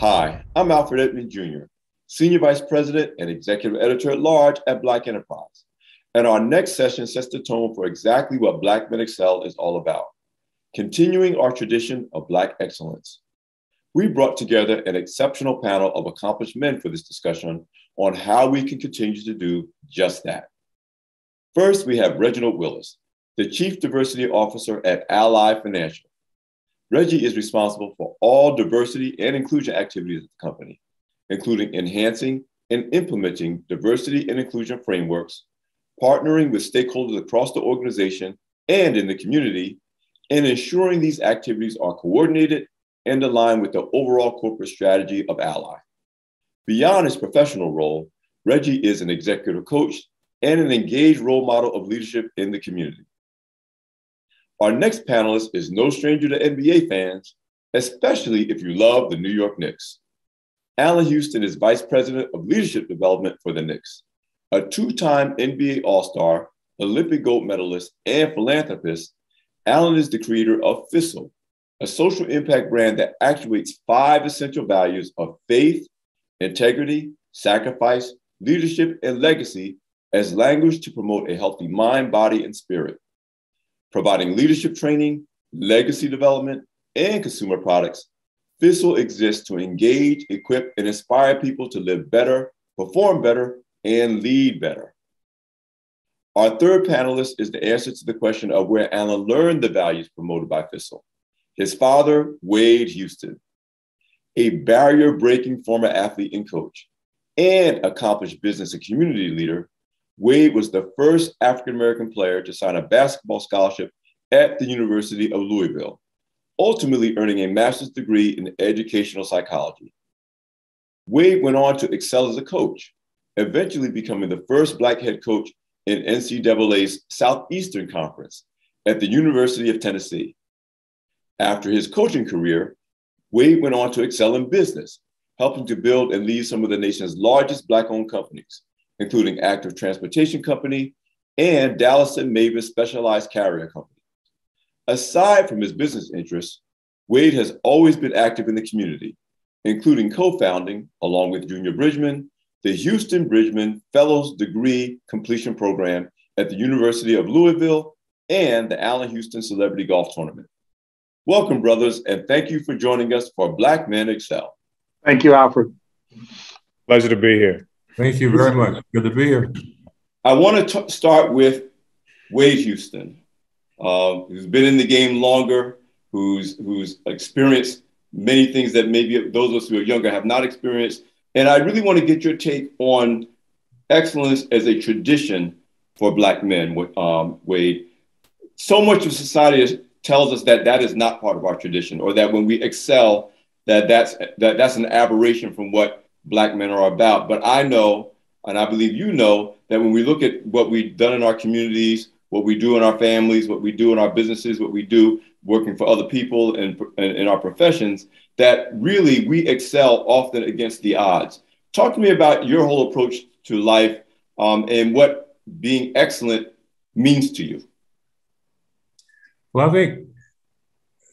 Hi, I'm Alfred Edmond Jr., Senior Vice President and Executive Editor at Large at Black Enterprise. And our next session sets the tone for exactly what Black Men Excel is all about, continuing our tradition of Black excellence. We brought together an exceptional panel of accomplished men for this discussion on how we can continue to do just that. First, we have Reginald Willis, the Chief Diversity Officer at Ally Financial. Reggie is responsible for all diversity and inclusion activities at the company, including enhancing and implementing diversity and inclusion frameworks, partnering with stakeholders across the organization and in the community, and ensuring these activities are coordinated and aligned with the overall corporate strategy of Ally. Beyond his professional role, Reggie is an executive coach and an engaged role model of leadership in the community. Our next panelist is no stranger to NBA fans, especially if you love the New York Knicks. Allan Houston is Vice President of Leadership Development for the Knicks. A two-time NBA All-Star, Olympic gold medalist, and philanthropist, Allan is the creator of FISL, a social impact brand that actuates 5 essential values of faith, integrity, sacrifice, leadership, and legacy as language to promote a healthy mind, body, and spirit. Providing leadership training, legacy development, and consumer products, FISL exists to engage, equip, and inspire people to live better, perform better, and lead better. Our third panelist is the answer to the question of where Allan learned the values promoted by FISL. His father, Wade Houston, a barrier-breaking former athlete and coach, and accomplished business and community leader, Wade was the first African-American player to sign a basketball scholarship at the University of Louisville, ultimately earning a master's degree in educational psychology. Wade went on to excel as a coach, eventually becoming the first Black head coach in NCAA's Southeastern Conference at the University of Tennessee. After his coaching career, Wade went on to excel in business, helping to build and lead some of the nation's largest Black-owned companies, including Active Transportation Company and Dallas and Mavis Specialized Carrier Company. Aside from his business interests, Wade has always been active in the community, including co-founding, along with Junior Bridgman, the Houston Bridgman Fellows Degree Completion Program at the University of Louisville and the Allan Houston Celebrity Golf Tournament. Welcome, brothers, and thank you for joining us for Black Men Excel. Thank you, Alfred. Pleasure to be here. Thank you very much. Good to be here. I want to start with Wade Houston, who's been in the game longer, who's experienced many things that maybe those of us who are younger have not experienced. And I really want to get your take on excellence as a tradition for Black men, Wade. So much of society tells us that that is not part of our tradition, or that when we excel, that's an aberration from what Black men are about. But I know, and I believe you know, that when we look at what we've done in our communities, what we do in our families, what we do in our businesses, what we do working for other people and in our professions, that really we excel often against the odds. Talk to me about your whole approach to life and what being excellent means to you. Well, I think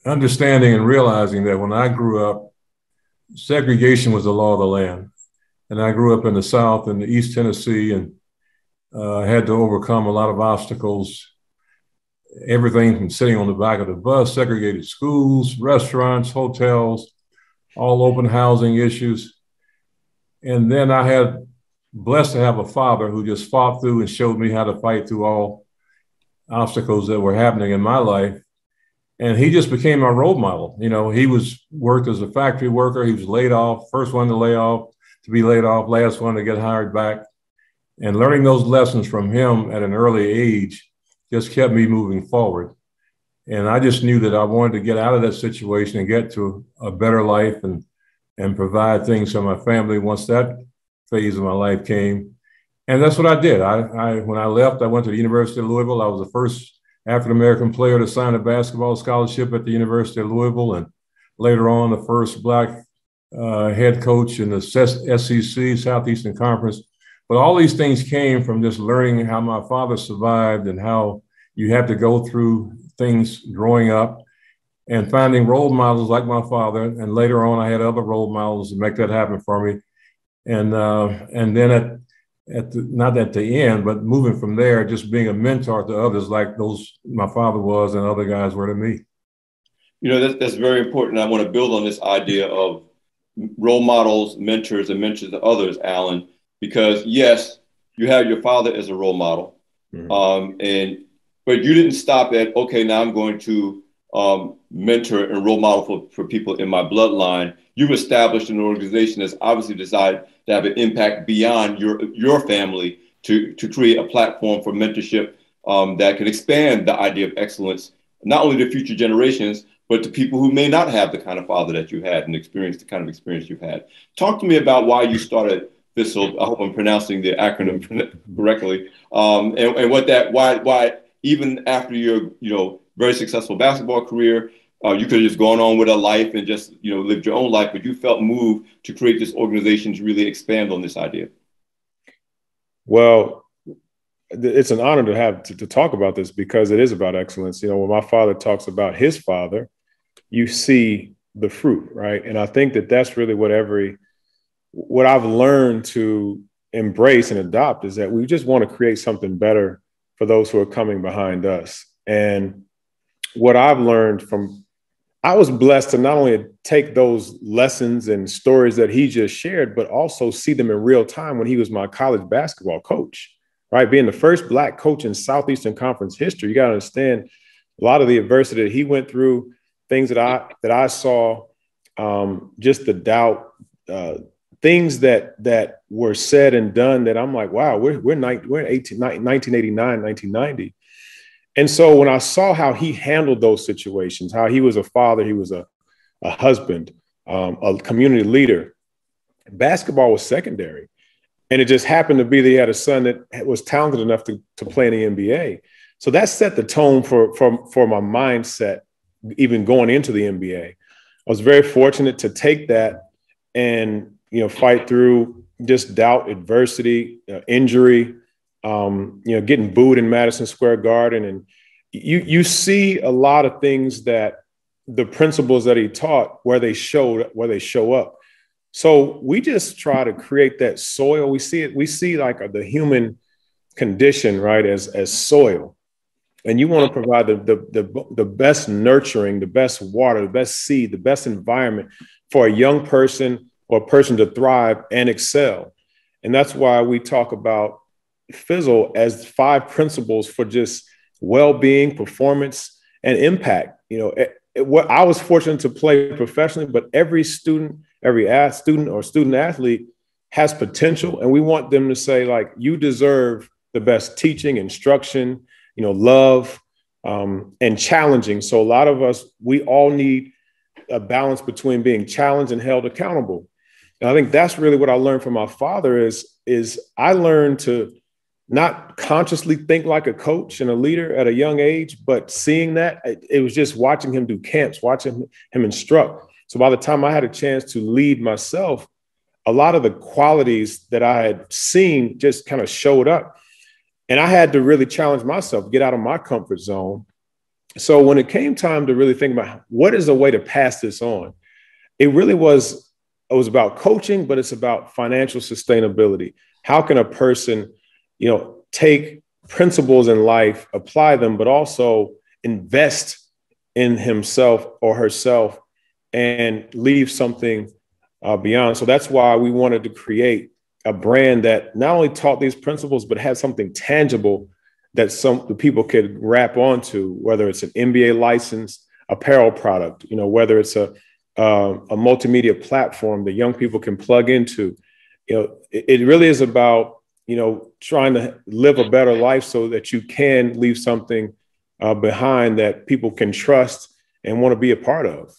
understanding and realizing that when I grew up, segregation was the law of the land. And I grew up in the South in the East Tennessee and had to overcome a lot of obstacles, everything from sitting on the back of the bus, segregated schools, restaurants, hotels, all open housing issues. And then I had blessed to have a father who just fought through and showed me how to fight through all obstacles that were happening in my life. And he just became my role model. You know, he worked as a factory worker. He was laid off, first one to be laid off, last one to get hired back. And learning those lessons from him at an early age just kept me moving forward. And I just knew that I wanted to get out of that situation and get to a better life and provide things for my family once that phase of my life came. And that's what I did. When I left, I went to the University of Louisville. I was the first African-American player to sign a basketball scholarship at the University of Louisville, and later on, the first Black head coach in the SEC, Southeastern Conference. But all these things came from just learning how my father survived and how you have to go through things growing up and finding role models like my father. And later on, I had other role models to make that happen for me. And then not at the end, but moving from there, just being a mentor to others like those my father was and other guys were to me. You know, that's very important. I want to build on this idea of role models, mentors, and mentors to others, Alan, because yes, you have your father as a role model, but you didn't stop at, okay, now I'm going to mentor and role model for people in my bloodline. You've established an organization that's obviously decided to have an impact beyond your family to create a platform for mentorship that can expand the idea of excellence, not only to future generations, but to people who may not have the kind of father that you had and experience the kind of experience you've had. Talk to me about why you started FISL. I hope I'm pronouncing the acronym correctly, and why even after your very successful basketball career, you could have just gone on with a life and just lived your own life, but you felt moved to create this organization to really expand on this idea. Well, it's an honor to have to talk about this because it is about excellence. When my father talks about his father, you see the fruit, right? And I think that that's really what I've learned to embrace and adopt is that we just want to create something better for those who are coming behind us. And what I've learned I was blessed to not only take those lessons and stories that he just shared, but also see them in real time when he was my college basketball coach, right? Being the first Black coach in Southeastern Conference history, you got to understand a lot of the adversity that he went through, things that I saw, just the doubt, things that were said and done that I'm like, wow, we're 1989, 1990. And so when I saw how he handled those situations, how he was a father, he was a husband, a community leader, basketball was secondary. And it just happened to be that he had a son that was talented enough to play in the NBA. So that set the tone for my mindset, even going into the NBA. I was very fortunate to take that and, fight through just doubt, adversity, injury, getting booed in Madison Square Garden. And you see a lot of things that the principles that he taught where they show up. So we just try to create that soil. We see like the human condition, right, as soil. And you want to provide the best nurturing, the best water, the best seed, the best environment for a young person or a person to thrive and excel. And that's why we talk about FISL as 5 principles for just well-being, performance, and impact. I was fortunate to play professionally, but every student or student athlete has potential. And we want them to say, like, you deserve the best teaching, instruction, love, and challenging. So a lot of us, we all need a balance between being challenged and held accountable. And I think that's really what I learned from my father is I learned to not consciously think like a coach and a leader at a young age, but seeing that it was just watching him do camps, watching him instruct. So by the time I had a chance to lead myself, a lot of the qualities that I had seen just kind of showed up. And I had to really challenge myself, get out of my comfort zone. So when it came time to really think about what is a way to pass this on, it was about coaching, but it's about financial sustainability. How can a person, take principles in life, apply them, but also invest in himself or herself and leave something beyond. So that's why we wanted to create a brand that not only taught these principles, but had something tangible that the people could wrap onto, whether it's an NBA licensed apparel product, whether it's a multimedia platform that young people can plug into. It really is about, trying to live a better life so that you can leave something behind that people can trust and want to be a part of.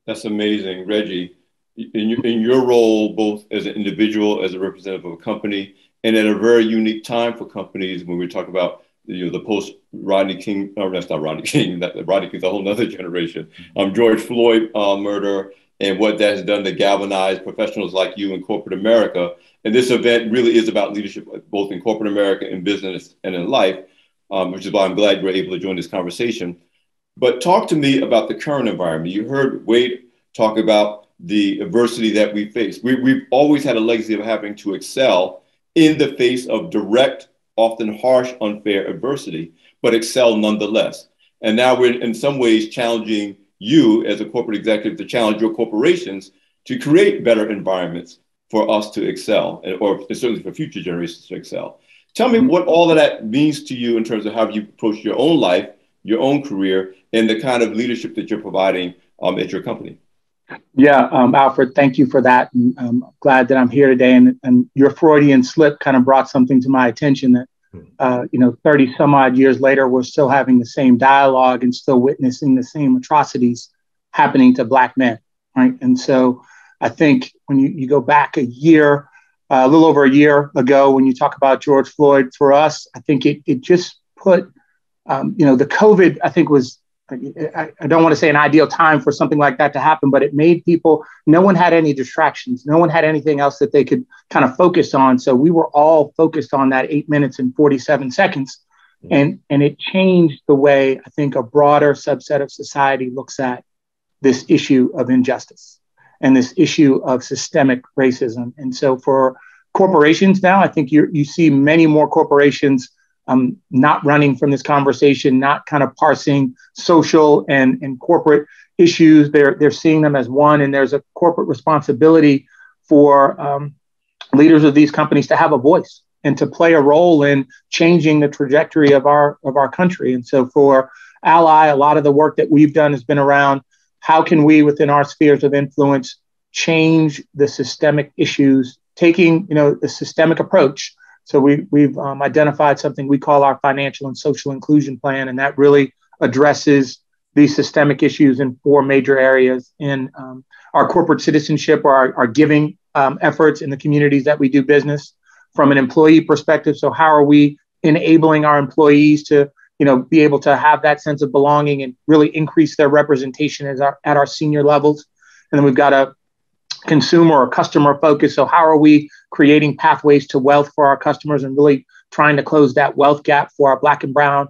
That's amazing, Reggie. In your role, both as an individual, as a representative of a company, and at a very unique time for companies when we talk about the post Rodney King, no, that's not Rodney King, Rodney King's a whole nother generation, George Floyd murder, and what that has done to galvanize professionals like you in corporate America. And this event really is about leadership, both in corporate America, in business, and in life, which is why I'm glad you're able to join this conversation. But talk to me about the current environment. You heard Wade talk about the adversity that we face. We've always had a legacy of having to excel in the face of direct, often harsh, unfair adversity, but excel nonetheless. And now we're in some ways challenging you as a corporate executive to challenge your corporations to create better environments for us to excel, or certainly for future generations to excel. Tell me what all of that means to you in terms of how you approach your own life, your own career, and the kind of leadership that you're providing at your company. Yeah, Alfred, thank you for that. And I'm glad that I'm here today. And your Freudian slip kind of brought something to my attention that, 30 some odd years later, we're still having the same dialogue and still witnessing the same atrocities happening to Black men, right? And so I think when you go back a little over a year ago, when you talk about George Floyd, for us, I think it just put, the COVID, I think was, I don't want to say an ideal time for something like that to happen, but it made people, no one had any distractions. No one had anything else that they could kind of focus on. So we were all focused on that 8 minutes and 47 seconds. And it changed the way I think a broader subset of society looks at this issue of injustice and this issue of systemic racism. And so for corporations now, I think you see many more corporations not running from this conversation, not kind of parsing social and corporate issues. They're seeing them as one, and there's a corporate responsibility for leaders of these companies to have a voice and to play a role in changing the trajectory of our country. And so for Ally, a lot of the work that we've done has been around how can we, within our spheres of influence, change the systemic issues, taking the systemic approach. So we've identified something we call our financial and social inclusion plan, and that really addresses these systemic issues in 4 major areas in our corporate citizenship or our giving efforts in the communities that we do business. From an employee perspective, so how are we enabling our employees to be able to have that sense of belonging and really increase their representation at our senior levels? And then we've got a consumer or customer focus. So how are we creating pathways to wealth for our customers and really trying to close that wealth gap for our Black and brown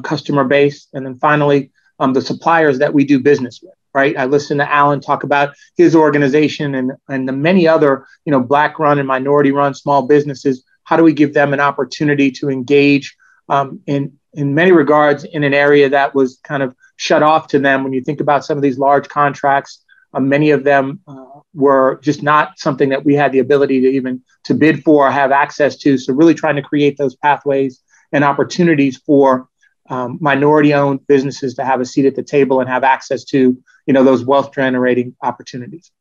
customer base? And then finally, the suppliers that we do business with, right? I listened to Alan talk about his organization and the many other, Black run and minority run small businesses. How do we give them an opportunity to engage in many regards in an area that was kind of shut off to them? When you think about some of these large contracts, many of them were just not something that we had the ability to even to bid for or have access to. So really trying to create those pathways and opportunities for minority-owned businesses to have a seat at the table and have access to, those wealth-generating opportunities.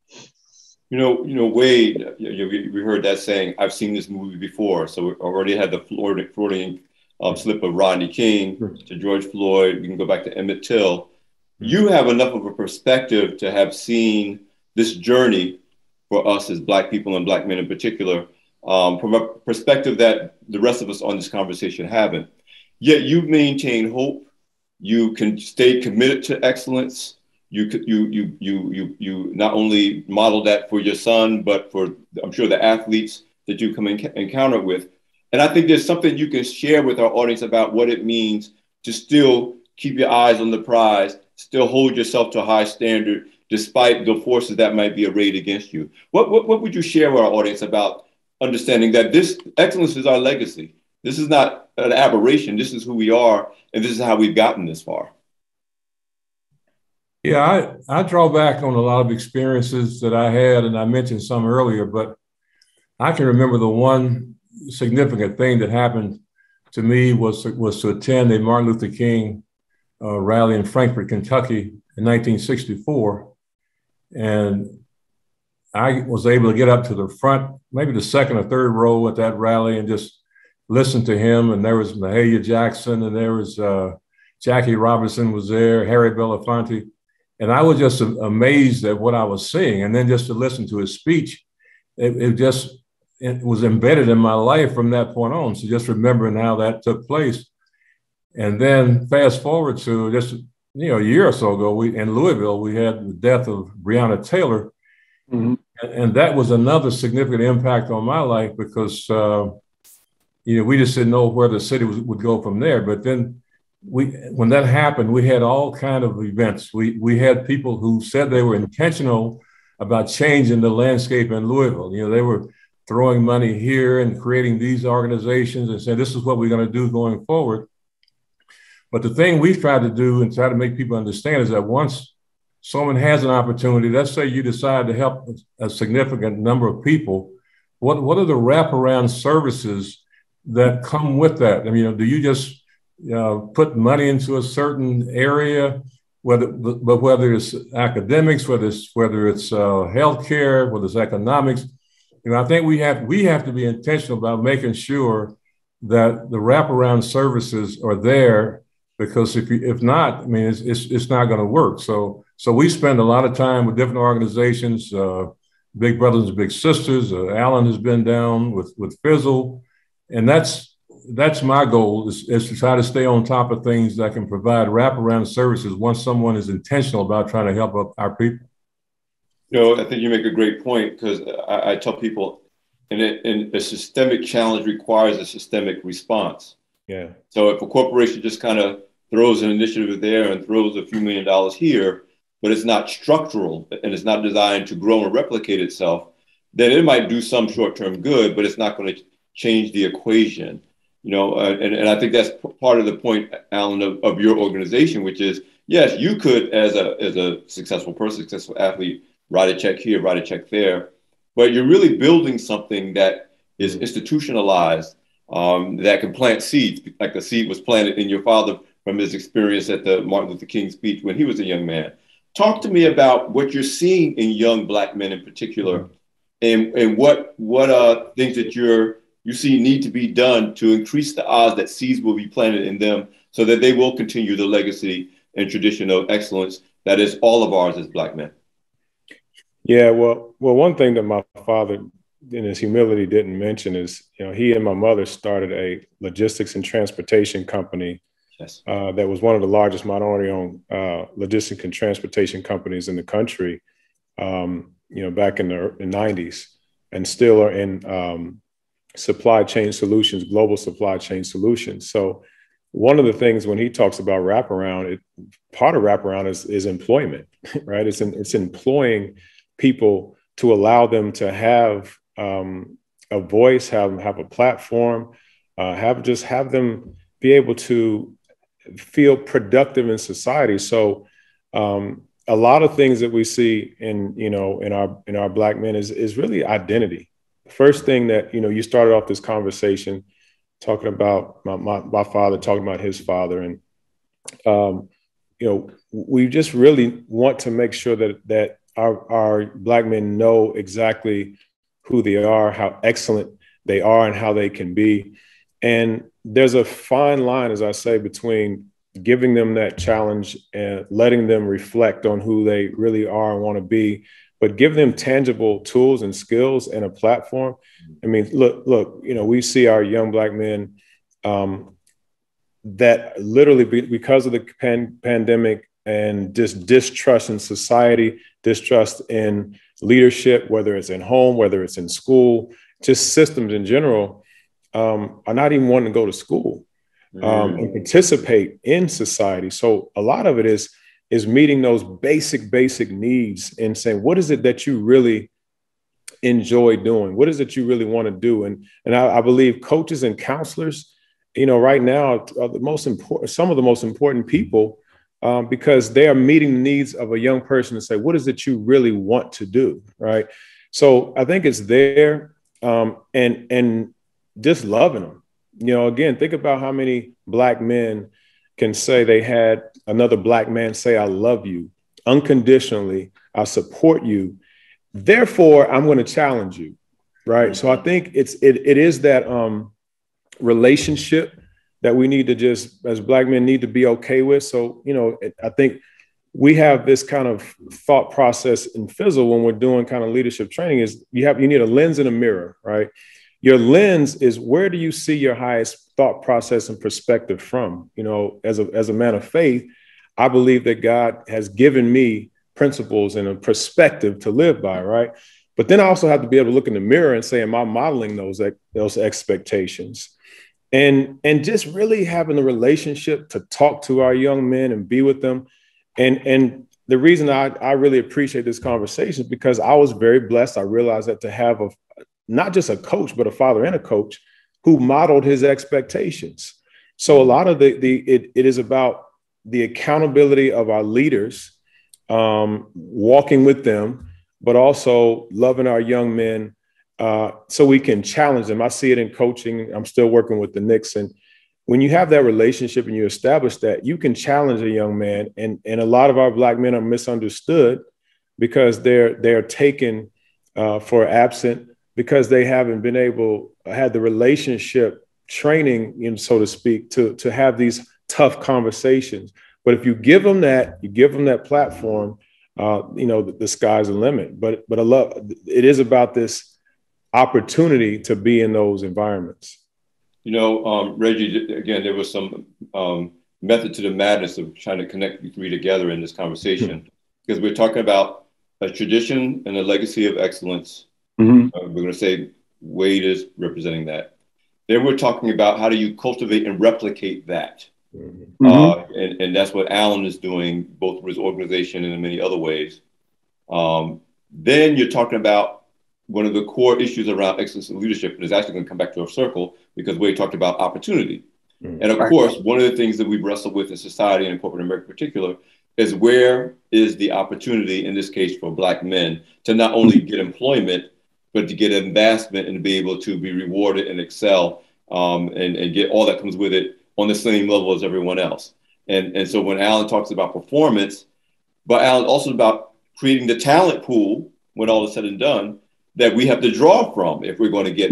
Wade, we heard that saying, I've seen this movie before. So we already had the Freudian slip of Rodney King to George Floyd. We can go back to Emmett Till. You have enough of a perspective to have seen this journey for us as Black people and Black men in particular, from a perspective that the rest of us on this conversation haven't. Yet you maintain hope. You can stay committed to excellence. You not only model that for your son, but for, I'm sure, the athletes that you come encounter with. And I think there's something you can share with our audience about what it means to still keep your eyes on the prize, still hold yourself to a high standard, despite the forces that might be arrayed against you. What would you share with our audience about understanding that this excellence is our legacy? This is not an aberration. This is who we are, and this is how we've gotten this far. Yeah, I draw back on a lot of experiences that I had, and I mentioned some earlier, but I can remember the one significant thing that happened to me was to attend a Martin Luther King rally in Frankfort, Kentucky in 1964. And I was able to get up to the front, maybe the second or third row at that rally and just listen to him. And there was Mahalia Jackson, and there was Jackie Robinson was there, Harry Belafonte. And I was just amazed at what I was seeing. And then just to listen to his speech, it was embedded in my life from that point on. So just remembering how that took place. And then fast forward to just, a year or so ago, in Louisville, we had the death of Breonna Taylor. Mm-hmm. And that was another significant impact on my life because, we just didn't know where the city would go from there. But then when that happened, we had all kind of events. We had people who said they were intentional about changing the landscape in Louisville. You know, they were throwing money here and creating these organizations and saying, this is what we're going to do going forward. But the thing we've tried to do and try to make people understand is that once someone has an opportunity, let's say you decide to help a significant number of people, what are the wraparound services that come with that? I mean, you know, do you just put money into a certain area, whether it's academics, whether it's healthcare, whether it's economics? You know, I think we have to be intentional about making sure that the wraparound services are there, because if not, I mean, it's not going to work. So we spend a lot of time with different organizations, Big Brothers and Big Sisters. Alan has been down with Fizzle, and that's my goal is to try to stay on top of things that can provide wraparound services once someone is intentional about trying to help our people. You know, I think you make a great point, because I tell people, and a systemic challenge requires a systemic response. Yeah. So if a corporation just kind of throws an initiative there and throws a few $1 million here, but it's not structural and it's not designed to grow and replicate itself, then it might do some short-term good, but it's not going to change the equation. You know, and I think that's part of the point, Alan, of your organization, which is, yes, you could, as a successful person, successful athlete, write a check here, write a check there, but you're really building something that is institutionalized, that can plant seeds, like the seed was planted in your father from his experience at the Martin Luther King speech when he was a young man. Talk to me about what you're seeing in young Black men in particular, and what things that you see need to be done to increase the odds that seeds will be planted in them so that they will continue the legacy and tradition of excellence that is all of ours as Black men. Yeah, well, one thing that my father in his humility didn't mention is, you know, he and my mother started a logistics and transportation company. Yes. That was one of the largest minority-owned logistics and transportation companies in the country, you know, back in the 90s, and still are in supply chain solutions, global supply chain solutions. So one of the things when he talks about wraparound, part of wraparound is employment, right? It's employing people to allow them to have a voice, have a platform, have them be able to feel productive in society. So a lot of things that we see in our Black men is really identity. The first thing that, you know, you started off this conversation talking about my father, talking about his father, and you know, we just really want to make sure that our Black men know exactly who they are, how excellent they are, and how they can be. And there's a fine line, as I say, between giving them that challenge and letting them reflect on who they really are and want to be, but give them tangible tools and skills and a platform. I mean, look, you know, we see our young Black men that literally because of the pandemic and just distrust in society, distrust in leadership, whether it's in home, whether it's in school, just systems in general, are not even wanting to go to school and participate in society. So a lot of it is meeting those basic needs and saying, what is it that you really enjoy doing? What is it you really want to do? And I believe coaches and counselors, you know, right now are some of the most important people, because they are meeting the needs of a young person to say, what is it you really want to do? Right. So I think it's there, and just loving them. You know, again, think about how many Black men can say they had another Black man say, I love you unconditionally. I support you. Therefore, I'm going to challenge you. Right. So I think it is that relationship that we need to just, as Black men, need to be okay with. So, you know, I think we have this kind of thought process in Fizzle when we're doing kind of leadership training is you need a lens and a mirror, right? Your lens is, where do you see your highest thought process and perspective from? You know, as a man of faith, I believe that God has given me principles and a perspective to live by, right? But then I also have to be able to look in the mirror and say, am I modeling those expectations? and just really having a relationship to talk to our young men and be with them. And the reason I really appreciate this conversation is because I was very blessed. I realized that to have not just a coach, but a father and a coach who modeled his expectations. So a lot of it is about the accountability of our leaders, walking with them, but also loving our young men so we can challenge them. I see it in coaching. I'm still working with the Knicks. And when you have that relationship and you establish that, you can challenge a young man. And a lot of our Black men are misunderstood because they're taken for absent because they haven't been had the relationship training, so to speak, to have these tough conversations. But if you give them that platform, the sky's the limit. But I love it is about this opportunity to be in those environments. Reggie, again, there was some method to the madness of trying to connect you three together in this conversation, because we're talking about a tradition and a legacy of excellence. We're going to say Wade is representing that. Then we're talking about how do you cultivate and replicate that. And that's what Alan is doing, both with his organization and in many other ways. Then you're talking about one of the core issues around excellence in leadership, and is actually going to come back to our circle because Wade talked about opportunity. And of course, one of the things that we've wrestled with in society and in corporate America in particular is where is the opportunity, in this case for Black men, to not only get employment, but to get advancement and to be able to be rewarded and excel and get all that comes with it on the same level as everyone else. And so when Alan talks about performance, but Alan also about creating the talent pool when all is said and done, that we have to draw from if we're going to get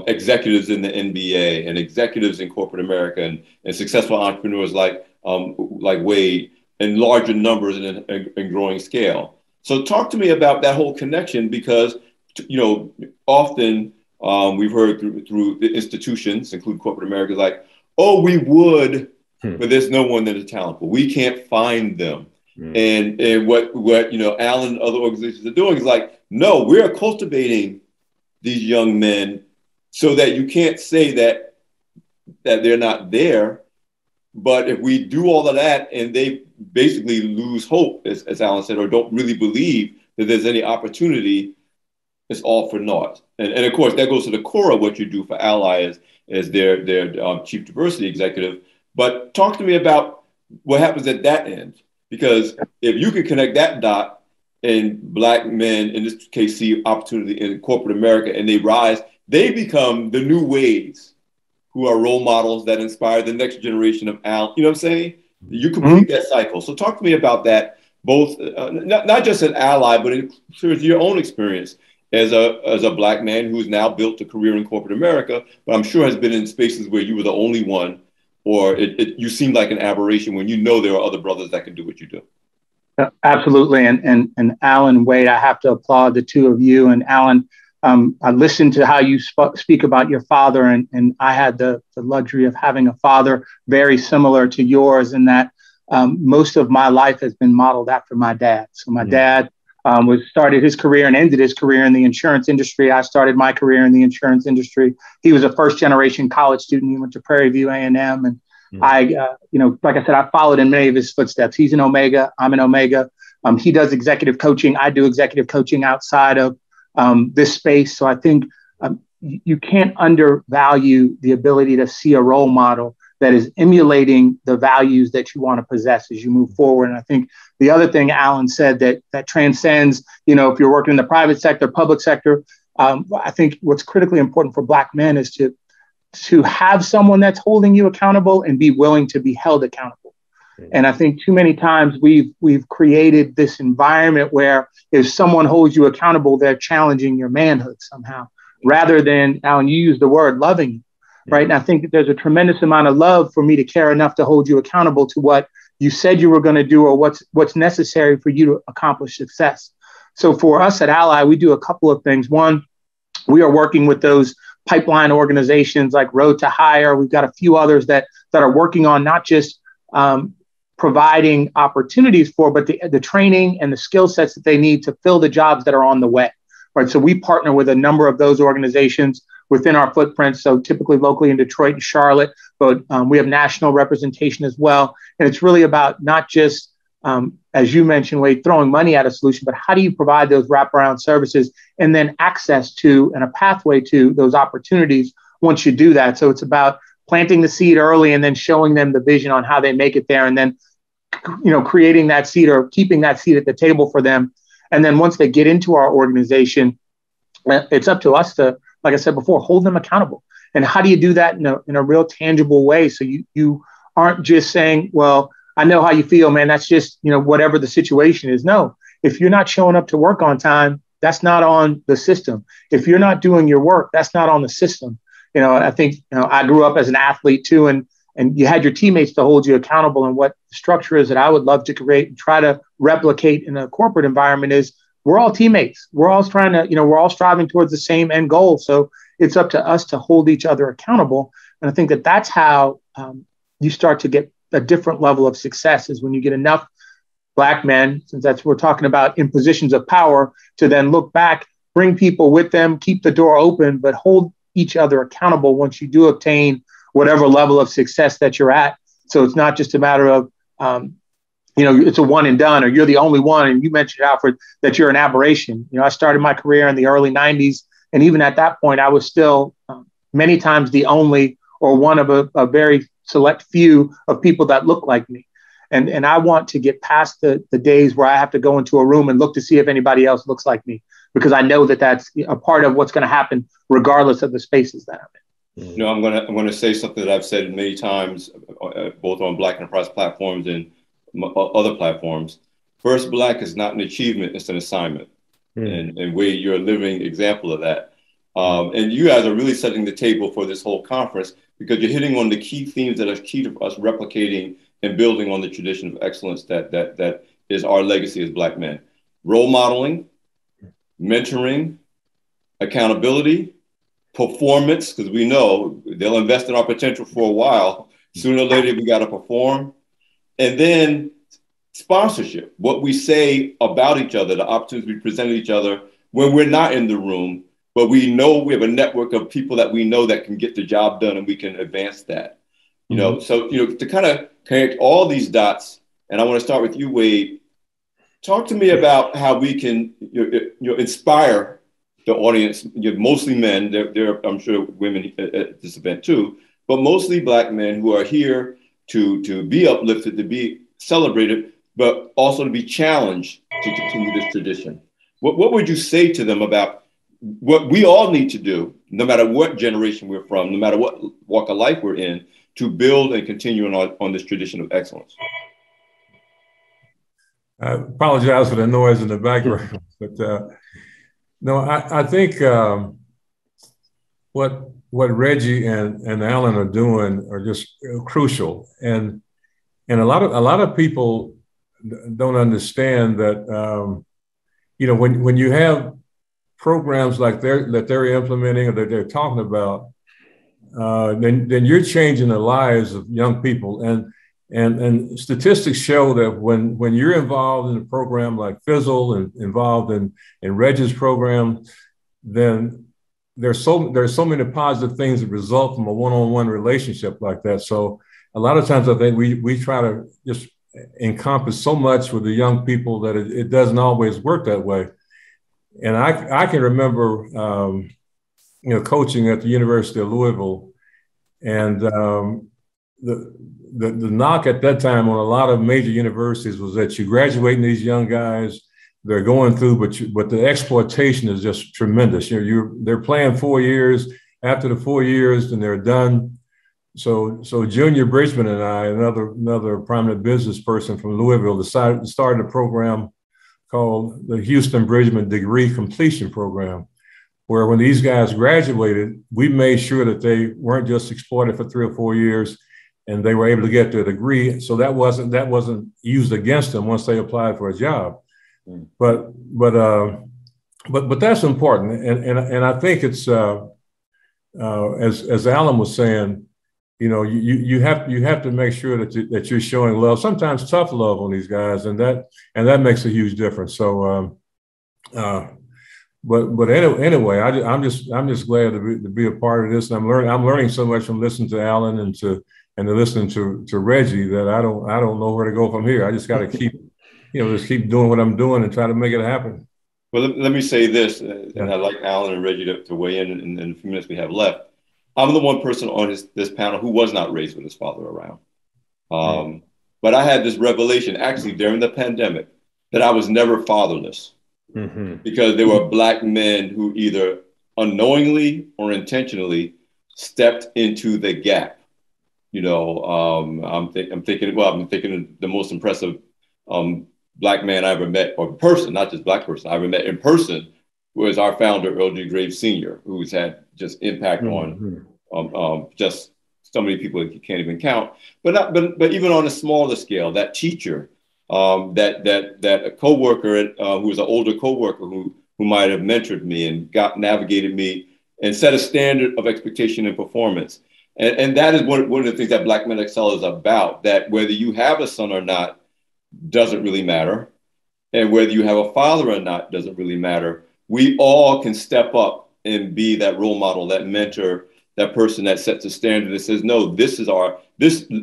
executives in the NBA and executives in corporate America and successful entrepreneurs like Wade in larger numbers and growing scale. So talk to me about that whole connection, because often we've heard through the institutions, including corporate America, like, oh, we would, but there's no one that is talented. We can't find them. And what Alan and other organizations are doing is like, no, we're cultivating these young men so that you can't say that they're not there. But if we do all of that and they basically lose hope, as Alan said, or don't really believe that there's any opportunity, it's all for naught. And of course, that goes to the core of what you do for Ally as their chief diversity executive. But talk to me about what happens at that end. Because if you can connect that dot and Black men, in this case, see opportunity in corporate America and they rise, they become the new Wades who are role models that inspire the next generation of Al. You know what I'm saying? You complete that cycle. So talk to me about that, both not just an Ally, but in your own experience as a Black man who's now built a career in corporate America, but I'm sure has been in spaces where you were the only one, or you seem like an aberration when there are other brothers that can do what you do. Absolutely. And Alan, Wade, I have to applaud the two of you. And Alan, I listened to how you speak about your father, and I had the luxury of having a father very similar to yours in that most of my life has been modeled after my dad. So my dad started his career and ended his career in the insurance industry. I started my career in the insurance industry. He was a first generation college student. He went to Prairie View A&M. And like I said, I followed in many of his footsteps. He's an Omega. I'm an Omega. He does executive coaching. I do executive coaching outside of this space. So I think you can't undervalue the ability to see a role model that is emulating the values that you want to possess as you move forward. And I think the other thing Alan said that transcends, if you're working in the private sector, public sector, I think what's critically important for Black men is to have someone that's holding you accountable and be willing to be held accountable. And I think too many times we've created this environment where if someone holds you accountable, they're challenging your manhood somehow, rather than, Alan, you use the word loving you. Right. And I think that there's a tremendous amount of love for me to care enough to hold you accountable to what you said you were going to do or what's necessary for you to accomplish success. So for us at Ally, we do a couple of things. One, we are working with those pipeline organizations like Road to Hire. We've got a few others that are working on not just providing opportunities for, but the training and the skill sets that they need to fill the jobs that are on the way. Right. So we partner with a number of those organizations. within our footprint. So typically locally in Detroit and Charlotte, but we have national representation as well. And it's really about not just, as you mentioned, Wade, throwing money at a solution, but how do you provide those wraparound services and then access to and a pathway to those opportunities once you do that. So it's about planting the seed early and then showing them the vision on how they make it there. And then, creating that seed or keeping that seat at the table for them. And then once they get into our organization, it's up to us to, like I said before, hold them accountable. And how do you do that in a real tangible way? So you aren't just saying, well, I know how you feel, man. That's just, whatever the situation is. No, if you're not showing up to work on time, that's not on the system. If you're not doing your work, that's not on the system. I think, I grew up as an athlete too, and you had your teammates to hold you accountable. And what the structure is that I would love to create and try to replicate in a corporate environment is we're all teammates. We're all trying to, we're all striving towards the same end goal. So it's up to us to hold each other accountable. And I think that that's how you start to get a different level of success, is when you get enough Black men, since that's what we're talking about, in positions of power, to then look back, bring people with them, keep the door open, but hold each other accountable once you do obtain whatever level of success that you're at. So it's not just a matter of, it's a one and done, or you're the only one. And you mentioned, Alfred, that you're an aberration. I started my career in the early 90s. And even at that point, I was still many times the only or one of a very select few of people that look like me. And I want to get past the days where I have to go into a room and look to see if anybody else looks like me, because I know that that's a part of what's going to happen regardless of the spaces that I'm in. I'm going to say something that I've said many times, both on Black Enterprise platforms and other platforms. First Black is not an achievement; it's an assignment. And Wade, you're a living example of that. And you guys are really setting the table for this whole conference, because you're hitting on the key themes that are key to us replicating and building on the tradition of excellence that is our legacy as Black men. Role modeling, mentoring, accountability, performance, because we know they'll invest in our potential for a while. Sooner or later, we got to perform. And then sponsorship, what we say about each other, the opportunities we present each other when we're not in the room, but we know we have a network of people that we know that can get the job done, and we can advance that. So, to kind of connect all these dots, and I want to start with you, Wade. Talk to me about how we can inspire the audience, mostly men. There are, I'm sure, women at this event too, but mostly Black men who are here to be uplifted, to be celebrated, but also to be challenged to continue this tradition. What would you say to them about what we all need to do, no matter what generation we're from, no matter what walk of life we're in, to build and continue on this tradition of excellence? I apologize for the noise in the background, but no, I think what Reggie and Alan are doing are just crucial, and a lot of people don't understand that when you have programs like that they're implementing or that they're talking about, then you're changing the lives of young people. And statistics show that when you're involved in a program like Fizzle and involved in Reggie's program, then there's so many positive things that result from a one-on-one relationship like that. So a lot of times I think we try to just encompass so much with the young people that it doesn't always work that way. And I can remember, coaching at the University of Louisville, and the knock at that time on a lot of major universities was that you're graduating these young guys, they're going through, but the exploitation is just tremendous. They're playing 4 years. After the 4 years, then they're done. So Junior Bridgman and I, another prominent business person from Louisville, decided to start a program called the Houston Bridgman Degree Completion Program, where when these guys graduated, we made sure that they weren't just exploited for 3 or 4 years, and they were able to get their degree. So that wasn't used against them once they applied for a job. But that's important, and I think it's as Alan was saying, you have to make sure that you're showing love, sometimes tough love on these guys, and that makes a huge difference. So but anyway, I'm just glad to be a part of this. And I'm learning so much from listening to Alan and to listening to Reggie that I don't know where to go from here. I just got to keep just keep doing what I'm doing and try to make it happen. Well, let me say this, and I'd like Alan and Reggie to weigh in the few minutes we have left. I'm the one person on this panel who was not raised with his father around. But I had this revelation actually during the pandemic that I was never fatherless, because there were Black men who either unknowingly or intentionally stepped into the gap. I'm thinking the most impressive Black man I ever met, or person, not just Black person, I ever met in person, was our founder, Earl G. Graves Sr., who's had just impact on just so many people that you can't even count. But even on a smaller scale, that teacher, that a coworker who was an older coworker who might have mentored me and navigated me and set a standard of expectation and performance. And that is one of the things that Black Men Excel is about, that whether you have a son or not doesn't really matter. And whether you have a father or not doesn't really matter. We all can step up and be that role model, that mentor, that person that sets a standard that says, no, this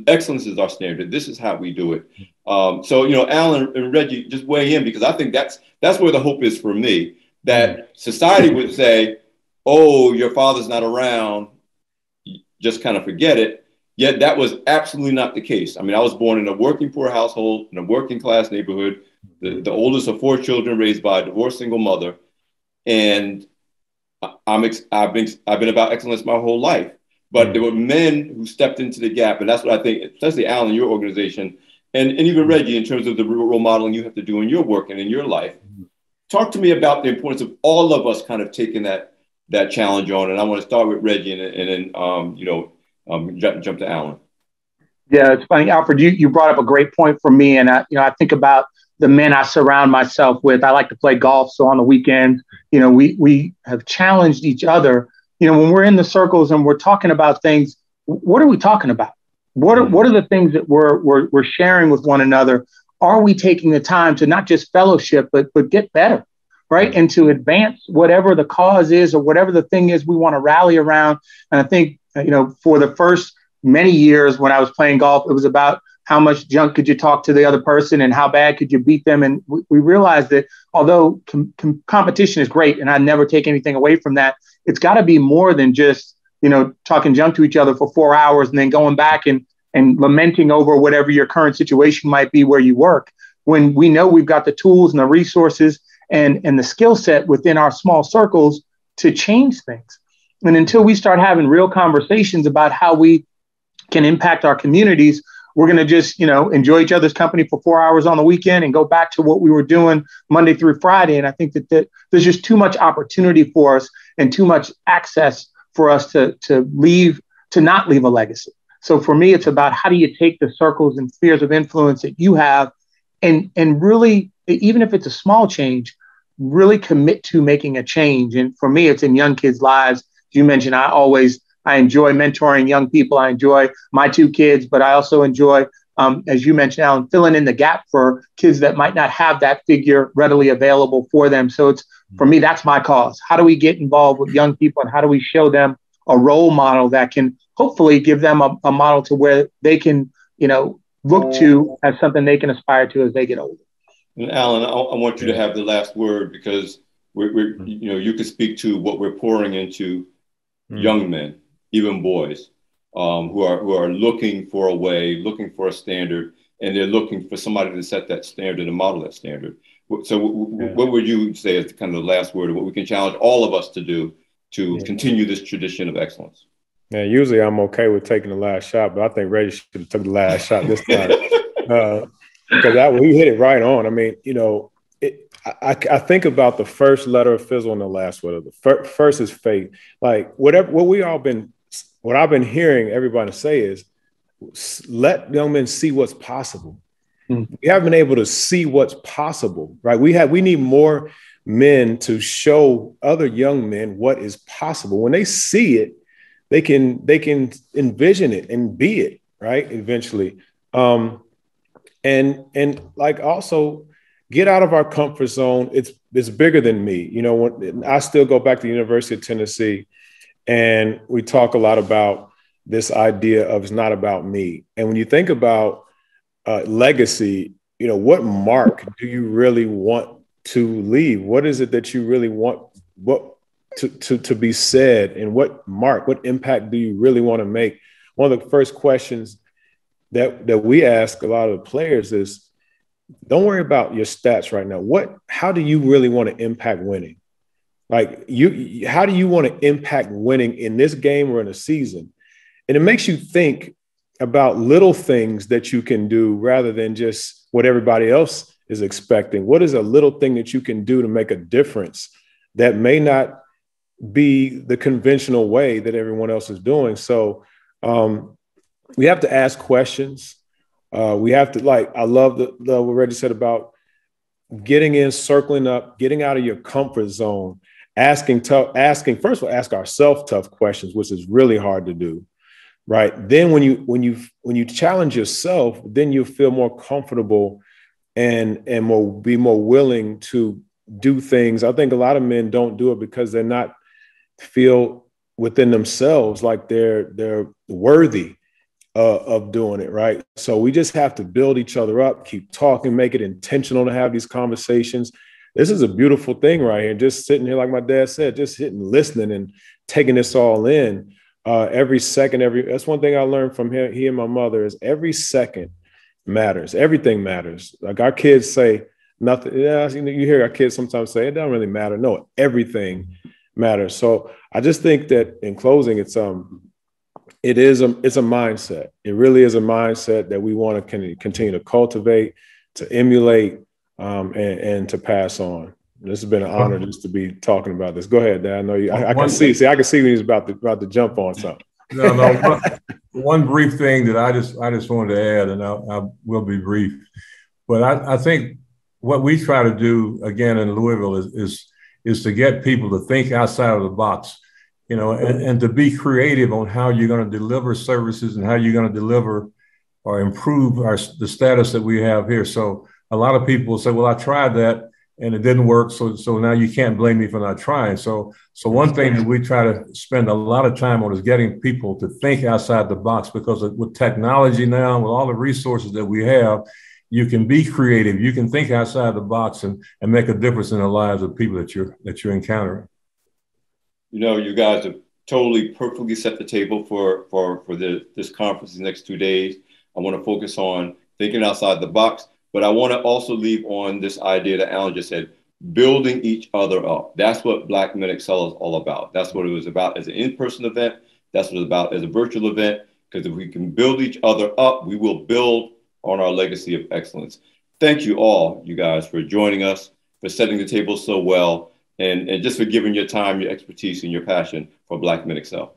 excellence is our standard. This is how we do it. So, Alan and Reggie, just weigh in, because I think that's where the hope is for me, that society would say, oh, your father's not around, just kind of forget it. Yet that was absolutely not the case. I mean, I was born in a working poor household, in a working class neighborhood, the oldest of 4 children raised by a divorced single mother. And I've been about excellence my whole life. But there were men who stepped into the gap. And that's what I think, especially Alan, your organization, and even Reggie, in terms of the role modeling you have to do in your work and in your life. Talk to me about the importance of all of us kind of taking that challenge on. And I want to start with Reggie and then jump to Alan. Yeah, it's funny, Alfred, you brought up a great point for me. And I think about the men I surround myself with. I like to play golf. So on the weekends, we have challenged each other. When we're in the circles and we're talking about things, what are we talking about? What are the things that we're sharing with one another? Are we taking the time to not just fellowship, but get better, right? And to advance whatever the cause is or whatever the thing is we want to rally around. And I think, for the first many years when I was playing golf, it was about how much junk could you talk to the other person and how bad could you beat them. And we realized that although competition is great, and I never take anything away from that, it's got to be more than just, talking junk to each other for 4 hours and then going back and lamenting over whatever your current situation might be where you work. When we know we've got the tools and the resources and the skill set within our small circles to change things. And until we start having real conversations about how we can impact our communities, we're going to just, enjoy each other's company for 4 hours on the weekend and go back to what we were doing Monday through Friday. And I think that there's just too much opportunity for us and too much access for us to not leave a legacy. So for me, it's about how do you take the circles and spheres of influence that you have and really, even if it's a small change, really commit to making a change. And for me, it's in young kids' lives. You mentioned, I enjoy mentoring young people. I enjoy my 2 kids, but I also enjoy, as you mentioned, Alan, filling in the gap for kids that might not have that figure readily available for them. So for me, that's my cause. How do we get involved with young people and how do we show them a role model that can hopefully give them a model to where they can, look to as something they can aspire to as they get older. And Alan, I want you to have the last word, because you can speak to what we're pouring into young men, even boys, who are looking for a way, looking for a standard, and they're looking for somebody to set that standard and model that standard. So what would you say is kind of the last word of what we can challenge all of us to do to continue this tradition of excellence? Yeah, usually I'm okay with taking the last shot, but I think Reggie should have took the last shot this time. Because he hit it right on. I mean, I think about the first letter of Fizzle and the last letter. The first is faith. Like what I've been hearing everybody say is, let young men see what's possible. We haven't been able to see what's possible, right? We need more men to show other young men what is possible. When they see it, they can envision it and be it, right? Eventually. And like also, get out of our comfort zone. It's bigger than me. You know, when I still go back to the University of Tennessee, and we talk a lot about this idea of it's not about me. And when you think about legacy, you know, what mark do you really want to leave? What is it that you really want to be said, and what impact do you really want to make? One of the first questions that we ask a lot of the players is, don't worry about your stats right now. How do you really want to impact winning? Like how do you want to impact winning in this game or in a season? And it makes you think about little things that you can do rather than just what everybody else is expecting. What is a little thing that you can do to make a difference that may not be the conventional way that everyone else is doing? So we have to ask questions. We have to, like, I love what Reggie said about getting in, circling up, getting out of your comfort zone, asking, first of all, ask ourselves tough questions, which is really hard to do. Right. Then when you challenge yourself, then you feel more comfortable and be more willing to do things. I think a lot of men don't do it because they're not feel within themselves like they're worthy of doing it. Right. So we just have to build each other up, keep talking, make it intentional to have these conversations. This is a beautiful thing right here. Just sitting here, like my dad said, just sitting, listening and taking this all in. Every second, that's one thing I learned from him, he and my mother, is every second matters. Everything matters. Like our kids say nothing. Yeah, you hear our kids sometimes say it doesn't really matter. No, everything matters. So I just think that in closing, it's a mindset. It really is a mindset that we want to continue to cultivate, to emulate, and to pass on. This has been an honor just to be talking about this. Go ahead, Dad. I know you. I can see when he's about to jump on something. No. One brief thing that I just wanted to add, and I will be brief. But I think what we try to do again in Louisville is to get people to think outside of the box, you know, and to be creative on how you're going to deliver services and how you're going to deliver or improve the status that we have here. So a lot of people say, "Well, I tried that and it didn't work, so now you can't blame me for not trying." So one thing that we try to spend a lot of time on is getting people to think outside the box, because with technology now, with all the resources that we have, you can be creative, you can think outside the box and make a difference in the lives of people that you're encountering. You know, you guys have totally perfectly set the table for this conference the next 2 days. I want to focus on thinking outside the box. But I want to also leave on this idea that Alan just said, building each other up. That's what Black Men Excel is all about. That's what it was about as an in-person event. That's what it was about as a virtual event. Because if we can build each other up, we will build on our legacy of excellence. Thank you all, you guys, for joining us, for setting the table so well, and just for giving your time, your expertise, and your passion for Black Men Excel.